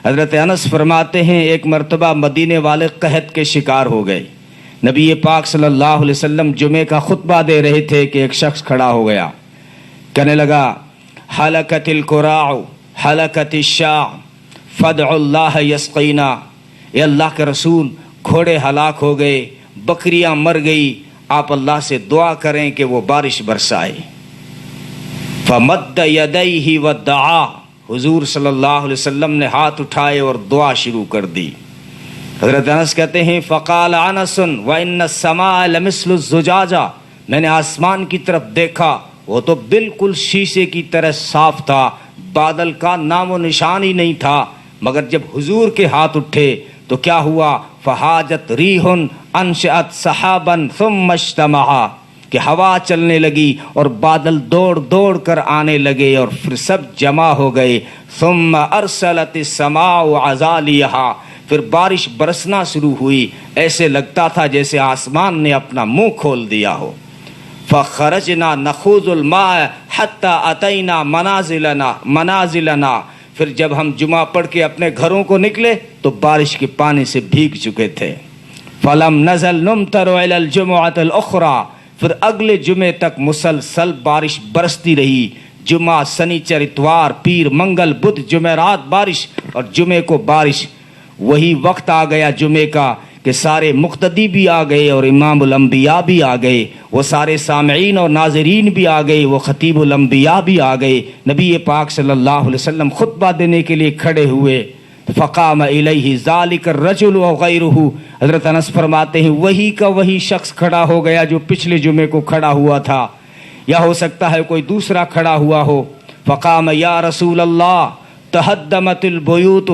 حضرت انس فرماتے ہیں ایک مرتبہ مدینے والے قحط کے شکار ہو گئے. نبی پاک صلی اللہ علیہ وسلم جمعے کا خطبہ دے رہے تھے کہ ایک شخص کھڑا ہو گیا, کہنے لگا حلقت القراع حلقت الشاع فادعوا اللہ یسقینا. اے اللہ کے رسول, گھوڑے ہلاک ہو گئے, بکریاں مر گئی, آپ اللہ سے دعا کریں کہ وہ بارش برسائے. فمد یدیہ ودعا, حضور صلی اللہ علیہ وسلم نے ہاتھ اٹھائے اور دعا شروع کر دی. حضرت انس کہتے ہیں فقال انس وان السماء لمثل الزجاجہ, میں نے آسمان کی طرف دیکھا, وہ تو بالکل شیشے کی طرح صاف تھا, بادل کا نام و نشان ہی نہیں تھا. مگر جب حضور کے ہاتھ اٹھے تو کیا ہوا, فہاجت ریح انشأت سحابا ثم اجتمعا, کہ ہوا چلنے لگی اور بادل دوڑ دوڑ کر آنے لگے اور پھر سب جمع ہو گئے. ثم ارسلت السماء عزالیہا, پھر بارش برسنا شروع ہوئی, ایسے لگتا تھا جیسے آسمان نے اپنا منہ کھول دیا ہو. فخرجنا نخوض الماء حتی اتینا منازلنا, پھر جب ہم جمعہ پڑھ کے اپنے گھروں کو نکلے تو بارش کے پانی سے بھیگ چکے تھے. فلم نزل نمطر الی الجمعۃ الاخری, پھر اگلے جمعے تک مسلسل بارش برستی رہی. جمعہ, سنیچر, اتوار, پیر, منگل, بدھ, جمعرات بارش اور جمعے کو بارش. وہی وقت آ گیا جمعے کا کہ سارے مقتدی بھی آ گئے اور امام الانبیاء بھی آ گئے, وہ سارے سامعین اور ناظرین بھی آ گئے, وہ خطیب الانبیاء بھی آ گئے. نبی پاک صلی اللہ علیہ وسلم خطبہ دینے کے لیے کھڑے ہوئے. فقام الیہ ذالک الرجل وغیرہ, حضرت انس فرماتے ہیں وہی کا وہی شخص کھڑا ہو گیا جو پچھلے جمعے کو کھڑا ہوا تھا, یا ہو سکتا ہے کوئی دوسرا کھڑا ہوا ہو. فقام یا رسول اللہ تہدمت البیوت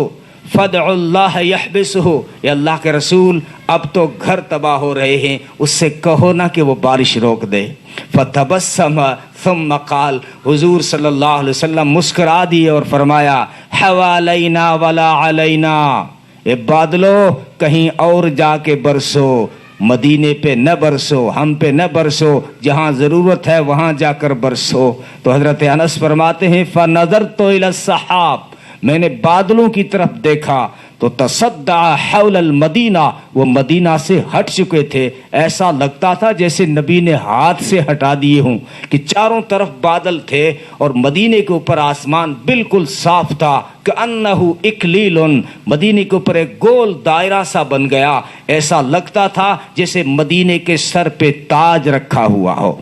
فادعوا اللہ یحبسہ, یا اللہ کے رسول اب تو گھر تباہ ہو رہے ہیں, اس سے کہو نا کہ وہ بارش روک دے. فتبسم ثم قال, حضور صلی اللہ علیہ وسلم مسکرا دیے اور فرمایا حوالینا ولا علینا, اے بادلو کہیں اور جا کے برسو, مدینے پہ نہ برسو, ہم پہ نہ برسو, جہاں ضرورت ہے وہاں جا کر برسو. تو حضرت انس فرماتے ہیں فنظرت الی السحاب, میں نے بادلوں کی طرف دیکھا تو تصدع حول المدینہ, وہ مدینہ سے ہٹ چکے تھے, ایسا لگتا تھا جیسے نبی نے ہاتھ سے ہٹا دیے ہوں, کہ چاروں طرف بادل تھے اور مدینے کے اوپر آسمان بالکل صاف تھا. کأنہ اکلیل, مدینے کے اوپر ایک گول دائرہ سا بن گیا, ایسا لگتا تھا جیسے مدینے کے سر پہ تاج رکھا ہوا ہو.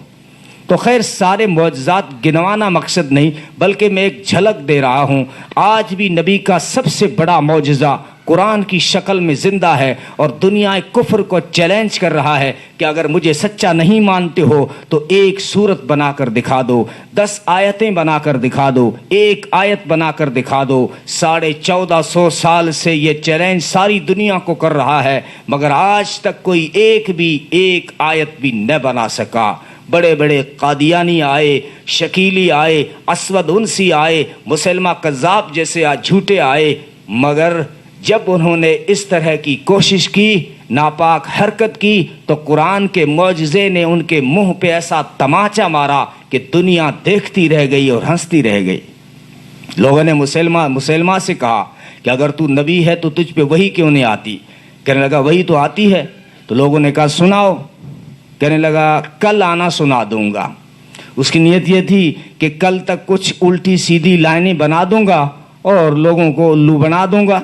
تو خیر سارے معجزات گنوانا مقصد نہیں, بلکہ میں ایک جھلک دے رہا ہوں. آج بھی نبی کا سب سے بڑا معجزہ قرآن کی شکل میں زندہ ہے اور دنیا کفر کو چیلنج کر رہا ہے کہ اگر مجھے سچا نہیں مانتے ہو تو ایک سورت بنا کر دکھا دو, 10 آیتیں بنا کر دکھا دو, ایک آیت بنا کر دکھا دو. 1450 سال سے یہ چیلنج ساری دنیا کو کر رہا ہے, مگر آج تک کوئی ایک آیت بھی نہ بنا سکا. بڑے بڑے قادیانی آئے, شکیلی آئے, اسود انسی آئے, مسلمہ کذاب جیسے جھوٹے آئے, مگر جب انہوں نے اس طرح کی کوشش کی, ناپاک حرکت کی, تو قرآن کے معجزے نے ان کے منہ پہ ایسا تماچا مارا کہ دنیا دیکھتی رہ گئی اور ہنستی رہ گئی. لوگوں نے مسلمہ سے کہا کہ اگر تو نبی ہے تو تجھ پہ وحی کیوں نہیں آتی؟ کہنے لگا وحی تو آتی ہے. تو لوگوں نے کہا سناؤ. کہنے لگا کل آنا سنا دوں گا. اس کی نیت یہ تھی کہ کل تک کچھ الٹی سیدھی لائنیں بنا دوں گا اور لوگوں کو الو بنا دوں گا.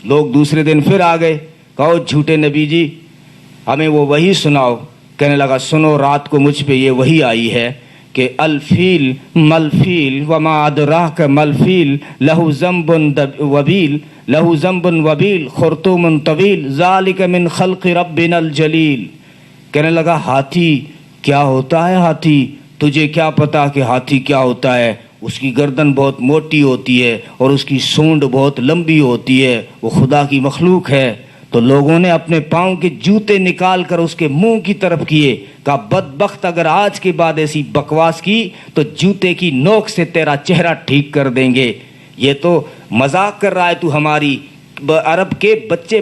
لوگ دوسرے دن پھر آ گئے, کہو جھوٹے نبی جی ہمیں وہ وحی سناؤ. کہنے لگا سنو, رات کو مجھ پہ یہ وحی آئی ہے کہ الفیل ملفیل وما ادراک ملفیل لہو ذنب وبیل خرطوم طویل ذالک من خلق ربنا الجلیل. کہنے لگا ہاتھی کیا ہوتا ہے؟ ہاتھی تجھے کیا پتا کہ ہاتھی کیا ہوتا ہے؟ اس کی گردن بہت موٹی ہوتی ہے اور اس کی سونڈ بہت لمبی ہوتی ہے, وہ خدا کی مخلوق ہے. تو لوگوں نے اپنے پاؤں کے جوتے نکال کر اس کے منہ کی طرف کیے, کہا بدبخت اگر آج کے بعد ایسی بکواس کی تو جوتے کی نوک سے تیرا چہرہ ٹھیک کر دیں گے. یہ تو مذاق کر رہا ہے تو ہماری. عرب کے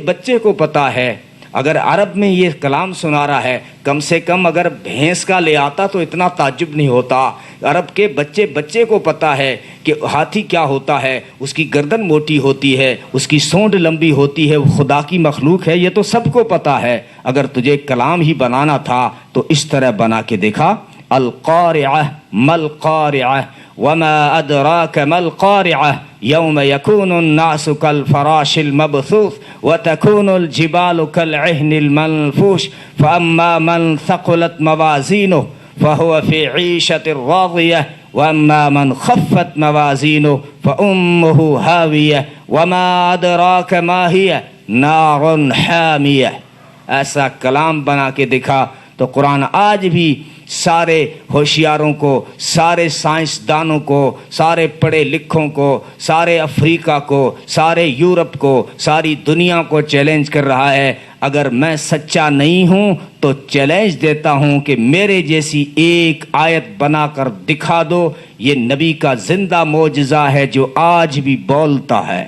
بچے کو پتا ہے, اگر عرب میں یہ کلام سنا رہا ہے، کم سے کم اگر بھینس کا لے آتا تو اتنا تعجب نہیں ہوتا۔ عرب کے بچے کو پتہ ہے کہ ہاتھی کیا ہوتا ہے، اس کی گردن موٹی ہوتی ہے، اس کی سونڈ لمبی ہوتی ہے، وہ خدا کی مخلوق ہے، یہ تو سب کو پتہ ہے۔ اگر تجھے کلام ہی بنانا تھا تو اس طرح بنا کے دیکھا۔ القارعہ ما القارعہ وما ادراک ما القارعہ یوم یکون الناس کالفراش المبثوث وتکون الجبال کالعہن المنفوش فاما من ثقلت موازینہ فهو في عیشة راضیہ واما من خفت موازینہ فامہ ہاویہ وما ادراک ما ہی نار حامیہ۔ ایسا کلام بنا کے دکھا تو قرآن آج بھی سارے ہوشیاروں کو، سارے سائنسدانوں کو، سارے پڑھے لکھوں کو، سارے افریقہ کو، سارے یورپ کو، ساری دنیا کو چیلنج کر رہا ہے۔ اگر میں سچا نہیں ہوں تو چیلنج دیتا ہوں کہ میرے جیسی ایک آیت بنا کر دکھا دو۔ یہ نبی کا زندہ معجزہ ہے جو آج بھی بولتا ہے۔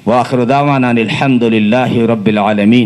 وآخر دعوانا الحمد للہ رب العالمین۔